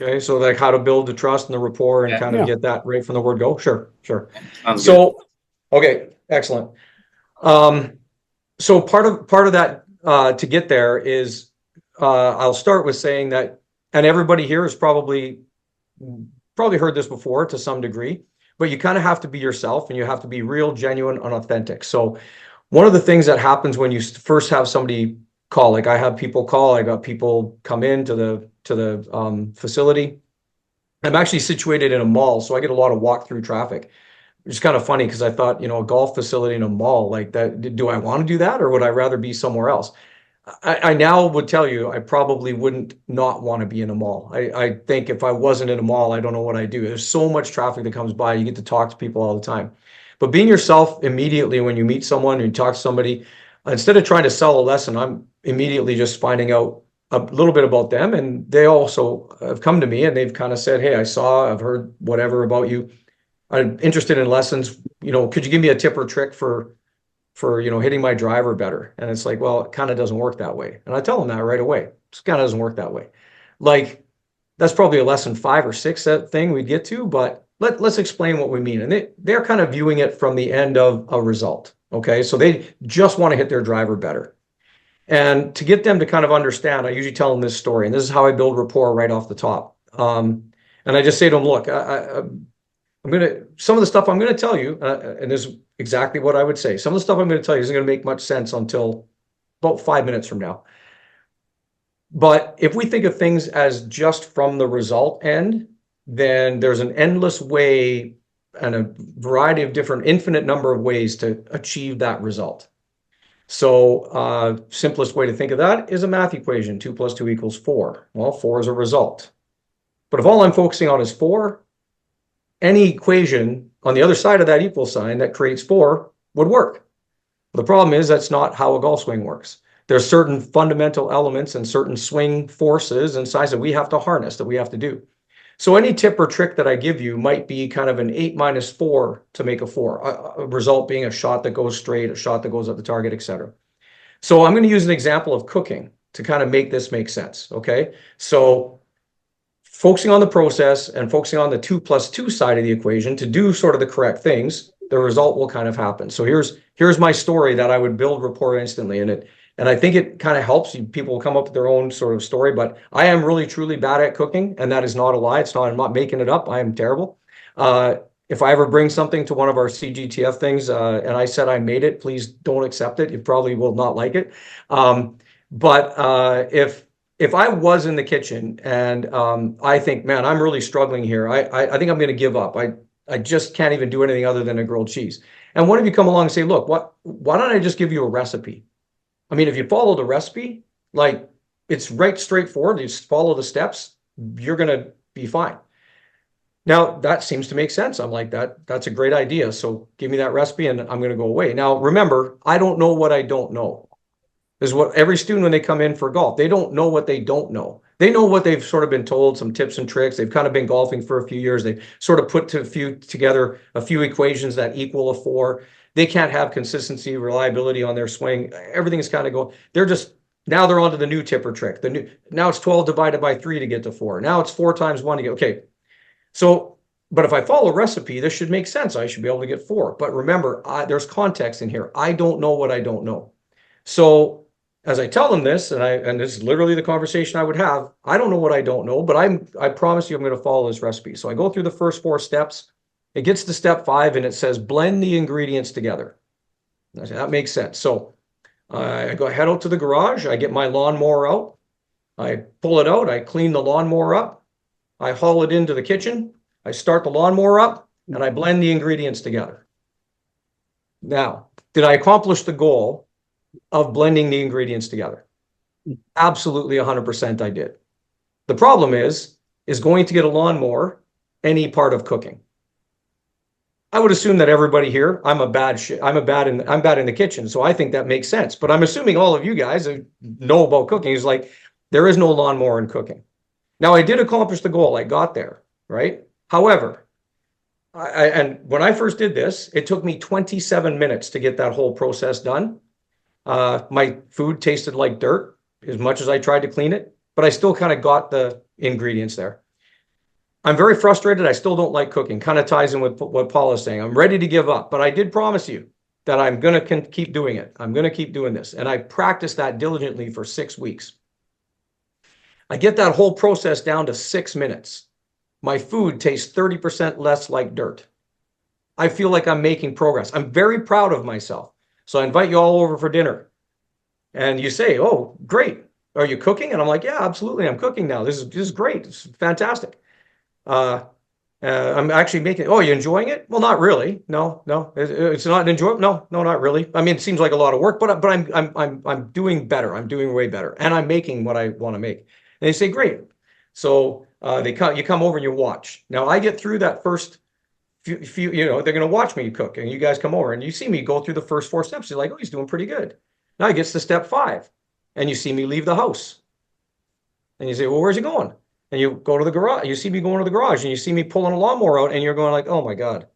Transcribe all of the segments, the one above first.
Okay, so like how to build the trust and the rapport and Yeah. kind of get that right from the word go. Sure, sure. Sounds good. So, okay, excellent. Um, so part of that to get there is I'll start with saying that, and everybody here has probably heard this before to some degree, but you kind of have to be yourself and you have to be real, genuine, and authentic. So one of the things that happens when you first have somebody call, like I have people call, I got people come into the facility. I'm actually situated in a mall, so I get a lot of walk through traffic. It's kind of funny because I thought, a golf facility in a mall like that, do I want to do that or would I rather be somewhere else? I now would tell you I probably wouldn't not want to be in a mall. I think if I wasn't in a mall, I don't know what I'd do. There's so much traffic that comes by. You get to talk to people all the time. But being yourself immediately when you meet someone or you talk to somebody, instead of trying to sell a lesson, I'm immediately just finding out a little bit about them. And they also have come to me and they've kind of said, hey, I've heard whatever about you. I'm interested in lessons. Could you give me a tip or trick for hitting my driver better? And it's like, well, it kind of doesn't work that way. And I tell them that right away. It kind of doesn't work that way. Like that's probably a lesson 5 or 6 thing we'd get to, but let's explain what we mean. And they're kind of viewing it from the end of a result. Okay. So they just want to hit their driver better. And to get them to kind of understand, I usually tell them this story, and this is how I build rapport right off the top. And I just say to them, look, some of the stuff I'm going to tell you, and this is exactly what I would say. Some of the stuff I'm going to tell you isn't going to make much sense until about 5 minutes from now. But if we think of things as just from the result end, then there's an endless way and a variety of different infinite number of ways to achieve that result. So simplest way to think of that is a math equation, 2 + 2 = 4. Well, 4 is a result. But if all I'm focusing on is 4, any equation on the other side of that equal sign that creates 4 would work. The problem is that's not how a golf swing works. There's certain fundamental elements and certain swing forces and size that we have to harness, that we have to do. So any tip or trick that I give you might be kind of an 8 - 4 to make a 4, a result being a shot that goes straight, a shot that goes at the target, etc. So I'm going to use an example of cooking to kind of make this make sense. Okay. So focusing on the process and focusing on the 2 + 2 side of the equation to do sort of the correct things, the result will kind of happen. So here's my story that I would build rapport instantly. And I think it kind of helps. People will come up with their own sort of story, but I am really, truly bad at cooking. And that is not a lie. I'm not making it up. I am terrible. If I ever bring something to one of our CGTF things and I said I made it, please don't accept it. You probably will not like it. But if I was in the kitchen and I think, man, I'm really struggling here. I think I'm going to give up. I just can't even do anything other than a grilled cheese. And one of you come along and say, look, why don't I just give you a recipe? I mean, if you follow the recipe, like it's right straightforward, you just follow the steps, you're going to be fine. Now, that seems to make sense. I'm like, that's a great idea. So give me that recipe and I'm going to go away. Now, remember, I don't know what I don't know. This is what every student, when they come in for golf, they don't know what they don't know. They know what they've sort of been told, some tips and tricks. They've kind of been golfing for a few years. They've sort of put together a few equations that equal a 4. They can't have consistency, reliability on their swing. Everything is kind of going. Now they're onto the new tip or trick. Now it's 12 divided by 3 to get to 4. Now it's 4 times 1 to get, okay. So, but if I follow a recipe, this should make sense. I should be able to get 4. But remember, there's context in here. I don't know what I don't know. So as I tell them this, and this is literally the conversation I would have, I don't know what I don't know, but I promise you I'm going to follow this recipe. So I go through the first 4 steps. It gets to step 5 and it says blend the ingredients together. I say, that makes sense. So I head out to the garage. I get my lawnmower out. I pull it out. I clean the lawnmower up. I haul it into the kitchen. I start the lawnmower up and I blend the ingredients together. Now, did I accomplish the goal of blending the ingredients together? Absolutely 100% I did. The problem is going to get a lawnmower any part of cooking? I would assume that everybody here, I'm bad in the kitchen, so I think that makes sense. But I'm assuming all of you guys who know about cooking is like, there is no lawnmower in cooking. Now, I did accomplish the goal. I got there, right? However, and when I first did this, it took me 27 minutes to get that whole process done. My food tasted like dirt as much as I tried to clean it, but I still kind of got the ingredients there. I'm very frustrated. I still don't like cooking. Kind of ties in with what Paul is saying. I'm ready to give up, but I did promise you that I'm going to keep doing it. I'm going to keep doing this. And I practiced that diligently for 6 weeks. I get that whole process down to 6 minutes. My food tastes 30% less like dirt. I feel like I'm making progress. I'm very proud of myself. So I invite you all over for dinner. And you say, "Oh, great. Are you cooking?" And I'm like, "Yeah, absolutely. I'm cooking now. This is great. It's fantastic." Uh, I'm actually making. Oh, you enjoying it? Well, not really. No, no, it's not enjoyable. No, no, not really. I mean, it seems like a lot of work, but I'm doing better. I'm doing way better, and I'm making what I want to make. And they say, "Great." So you come over and you watch. Now I get through that first few, they're going to watch me cook, and you guys come over and you see me go through the first 4 steps. You're like, "Oh, he's doing pretty good." Now he gets to step 5, and you see me leave the house, and you say, "Well, where's he going?" And you go to the garage. You see me going to the garage, and you see me pulling a lawnmower out, and you're going like, "Oh my God,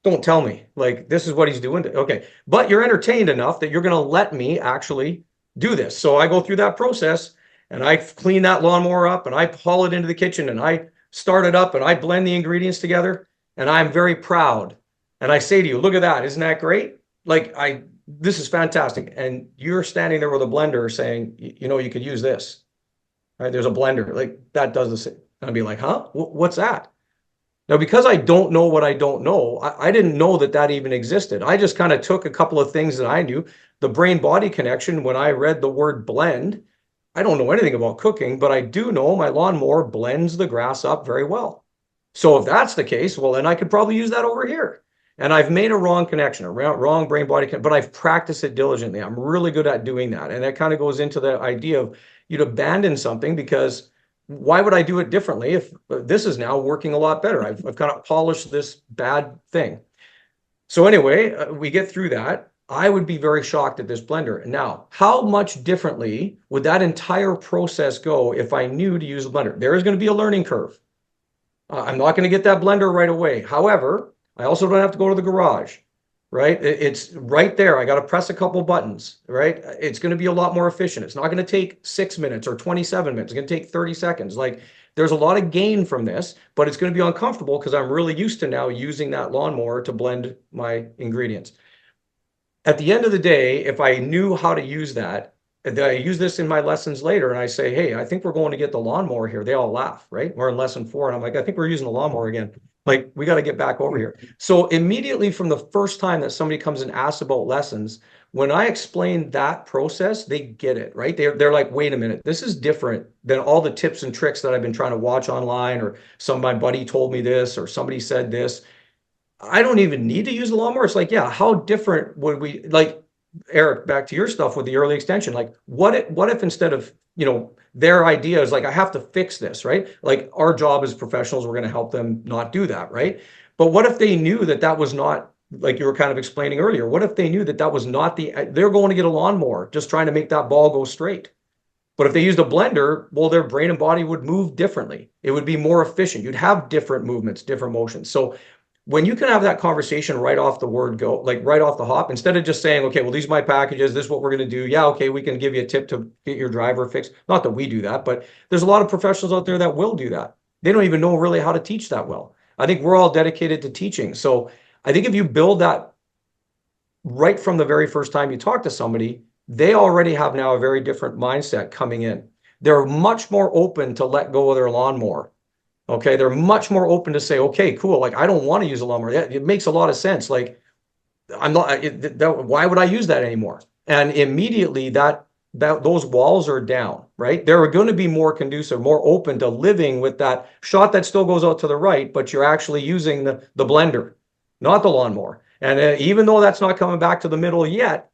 don't tell me. Like, this is what he's doing." Okay. But you're entertained enough that you're going to let me actually do this. So I go through that process, and I clean that lawnmower up, and I haul it into the kitchen, and I start it up, and I blend the ingredients together, and I'm very proud. And I say to you, "Look at that. Isn't that great? Like, this is fantastic." And you're standing there with a blender saying, "You could use this." Right? There's a blender like that does the same. I'd be like, "Huh? What's that?" Now, because I don't know what I don't know, I didn't know that even existed. I just kind of took a couple of things that I knew. The brain-body connection, when I read the word blend, I don't know anything about cooking, but I do know my lawnmower blends the grass up very well. So if that's the case, well, then I could probably use that over here. And I've made a wrong connection, a wrong brain-body connection, but I've practiced it diligently. I'm really good at doing that. And that kind of goes into the idea of you'd abandon something because why would I do it differently if this is now working a lot better? I've kind of polished this bad thing. So anyway, we get through that. I would be very shocked at this blender. Now, how much differently would that entire process go if I knew to use a blender? There is going to be a learning curve. I'm not going to get that blender right away. However, I also don't have to go to the garage, right? It's right there. I got to press a couple buttons, right? It's going to be a lot more efficient. It's not going to take 6 minutes or 27 minutes. It's going to take 30 seconds. Like, there's a lot of gain from this, but it's going to be uncomfortable because I'm really used to now using that lawnmower to blend my ingredients. At the end of the day, if I knew how to use that, I use this in my lessons later and I say, "Hey, I think we're going to get the lawnmower here." They all laugh, right? We're in lesson 4 and I'm like, "I think we're using the lawnmower again." Like, we got to get back over here. So immediately from the first time that somebody comes and asks about lessons, when I explain that process, they get it, right? They're like, "Wait a minute, this is different than all the tips and tricks that I've been trying to watch online, or my buddy told me this, or somebody said this. I don't even need to use the lawnmower." It's like, yeah, how different would we, like, Eric, back to your stuff with the early extension, like, what if instead of, their idea is like, "I have to fix this," right? Like, our job as professionals, we're going to help them not do that, right? But what if they knew that was not, like you were kind of explaining earlier, what if they knew that was not they're going to get a lawnmower just trying to make that ball go straight. But if they used a blender, well, their brain and body would move differently. It would be more efficient. You'd have different movements, different motions. So when you can have that conversation right off the word go, like right off the hop, instead of just saying, "Okay, well, these are my packages. This is what we're going to do. Yeah, okay, we can give you a tip to get your driver fixed." Not that we do that, but there's a lot of professionals out there that will do that. They don't even know really how to teach that well. I think we're all dedicated to teaching. So I think if you build that right from the very first time you talk to somebody, they already have now a very different mindset coming in. They're much more open to let go of their lawnmower. Okay, they're much more open to say, "Okay, cool. Like, I don't want to use a lawnmower. It makes a lot of sense. Like, I'm not. Why would I use that anymore?" And immediately those walls are down. Right? They're going to be more conducive, more open to living with that shot that still goes out to the right, but you're actually using the blender, not the lawnmower. And even though that's not coming back to the middle yet,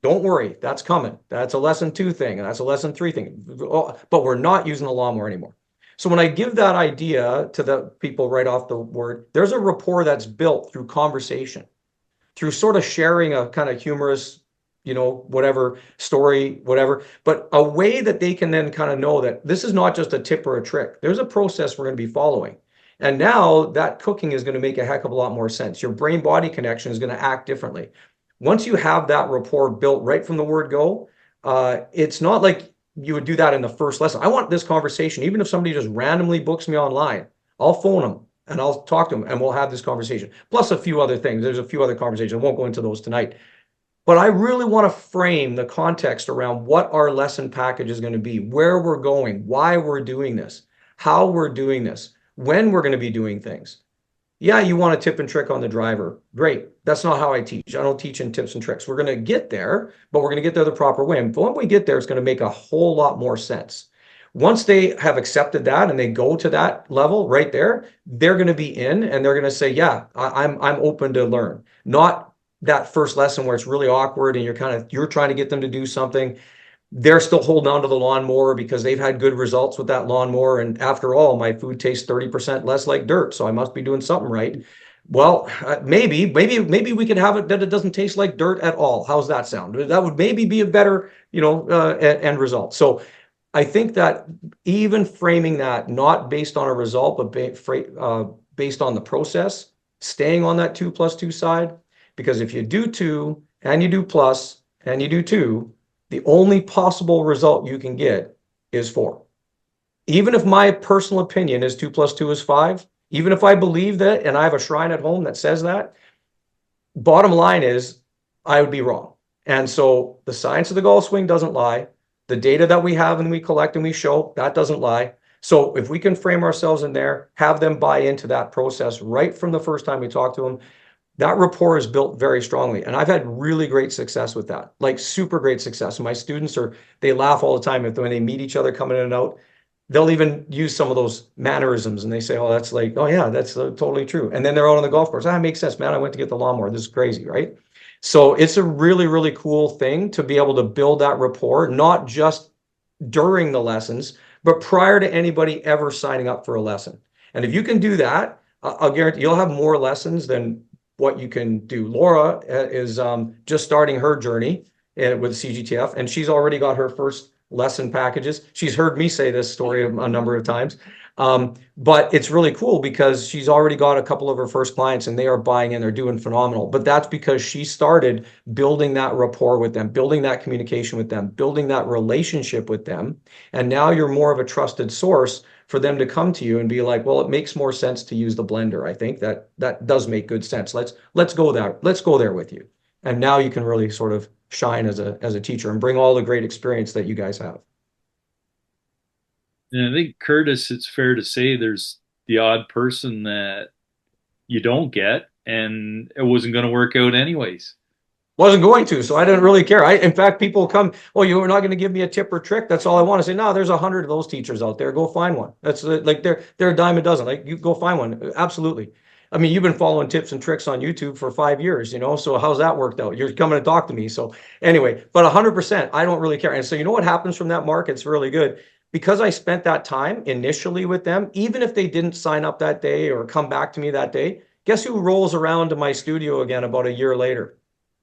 don't worry, that's coming. That's a lesson 2 thing, and that's a lesson 3 thing. But we're not using the lawnmower anymore. So when I give that idea to the people right off the word, there's a rapport that's built through conversation, through sort of sharing a kind of humorous, whatever story, whatever, but a way that they can then kind of know that this is not just a tip or a trick. There's a process we're going to be following. And now that cooking is going to make a heck of a lot more sense. Your brain-body connection is going to act differently. Once you have that rapport built right from the word go, it's not like you would do that in the first lesson. I want this conversation, even if somebody just randomly books me online, I'll phone them and I'll talk to them and we'll have this conversation. Plus a few other things. There's a few other conversations. I won't go into those tonight. But I really want to frame the context around what our lesson package is going to be, where we're going, why we're doing this, how we're doing this, when we're going to be doing things. Yeah, you want a tip and trick on the driver. Great. That's not how I teach. I don't teach in tips and tricks. We're going to get there, but we're going to get there the proper way. And when we get there, it's going to make a whole lot more sense. Once they have accepted that and they go to that level right there, they're going to be in and they're going to say, yeah, I'm open to learn. Not that first lesson where it's really awkward and you're trying to get them to do something. They're still holding on to the lawnmower because they've had good results with that lawnmower. And after all, my food tastes 30% less like dirt, so I must be doing something right. Well, maybe we could have it that it doesn't taste like dirt at all. How's that sound? That would maybe be a better, end result. So I think that even framing that not based on a result, but based on the process, staying on that 2+2 side, because if you do 2 and you do plus and you do 2, the only possible result you can get is 4. Even if my personal opinion is 2+2 is 5, even if I believe that and I have a shrine at home that says that, bottom line is I would be wrong. And so the science of the golf swing doesn't lie. The data that we have and we collect and we show, that doesn't lie. So if we can frame ourselves in there, have them buy into that process right from the first time we talk to them, that rapport is built very strongly. And I've had really great success with that, like super great success. My students they laugh all the time when they meet each other coming in and out. They'll even use some of those mannerisms and they say, oh, that's like, oh yeah, that's totally true. And then they're out on the golf course. That makes sense, man. I went to get the lawnmower. This is crazy, right? So it's a really, really cool thing to be able to build that rapport, not just during the lessons, but prior to anybody ever signing up for a lesson. And if you can do that, I'll guarantee you'll have more lessons than what you can do. Laura is just starting her journey with CGTF, and she's already got her first lesson packages. She's heard me say this story a number of times, but it's really cool because she's already got a couple of her first clients and they are buying in, they're doing phenomenal. But that's because she started building that rapport with them, building that communication with them, building that relationship with them. And now you're more of a trusted source for them to come to you and be like, well, it makes more sense to use the blender. I think that does make good sense. Let's go there. Let's go there with you. And now you can really sort of shine as a teacher and bring all the great experience that you guys have. And I think, Curtis, it's fair to say there's the odd person that you don't get, and it wasn't going to work out anyways. Wasn't going to, so I didn't really care. In fact, people come, oh, you were not going to give me a tip or trick. That's all I want to say. No, there's 100 of those teachers out there. Go find one. That's like they're a dime a dozen. Like you go find one. Absolutely. I mean, you've been following tips and tricks on YouTube for 5 years, so how's that worked out? You're coming to talk to me. So anyway, but 100%, I don't really care. And so you know what happens from that, Mark? It's really good. Because I spent that time initially with them, even if they didn't sign up that day or come back to me that day, guess who rolls around to my studio again about a year later?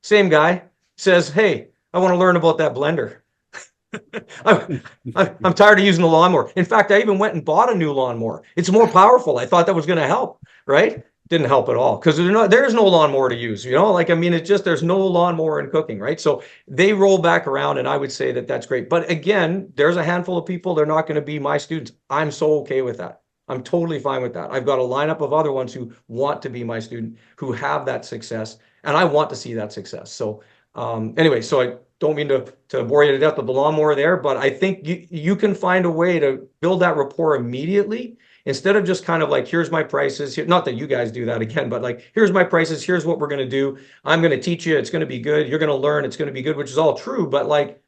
Same guy says, hey, I want to learn about that blender. I'm tired of using the lawnmower. In fact, I even went and bought a new lawnmower. It's more powerful. I thought that was going to help, right? Didn't help at all because there's no lawnmower to use, like, I mean, it's just, there's no lawnmower in cooking, right? So they roll back around and I would say that that's great. But again, there's a handful of people, they're not going to be my students. I'm so okay with that. I'm totally fine with that. I've got a lineup of other ones who want to be my student, who have that success, and I want to see that success. So anyway, so I don't mean to bore you to death with the lawnmower there, but I think you can find a way to build that rapport immediately instead of just kind of like, here's my prices. Not that you guys do that again, but like, here's my prices. Here's what we're going to do. I'm going to teach you. It's going to be good. You're going to learn. It's going to be good, which is all true. But like,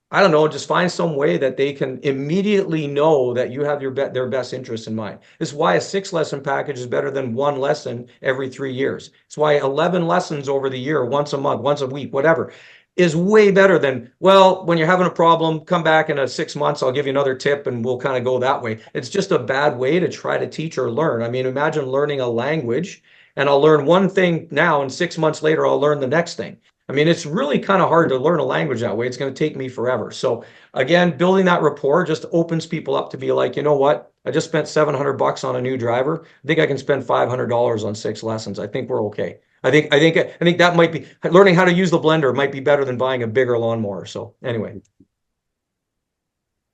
I don't know, just find some way that they can immediately know that you have their best interests in mind. This is why a 6-lesson package is better than 1 lesson every 3 years. It's why 11 lessons over the year, once a month, once a week, whatever, is way better than, well, when you're having a problem, come back in 6 months, I'll give you another tip and we'll kind of go that way. It's just a bad way to try to teach or learn. I mean, imagine learning a language and I'll learn one thing now and 6 months later, I'll learn the next thing. I mean, it's really kind of hard to learn a language that way. It's going to take me forever. So again, building that rapport just opens people up to be like, you know what? I just spent $700 on a new driver. I think I can spend $500 on 6 lessons. I think we're okay. I think that might be, learning how to use the blender might be better than buying a bigger lawnmower. So anyway.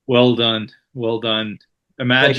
Well done. Well done. Thank Imagine you.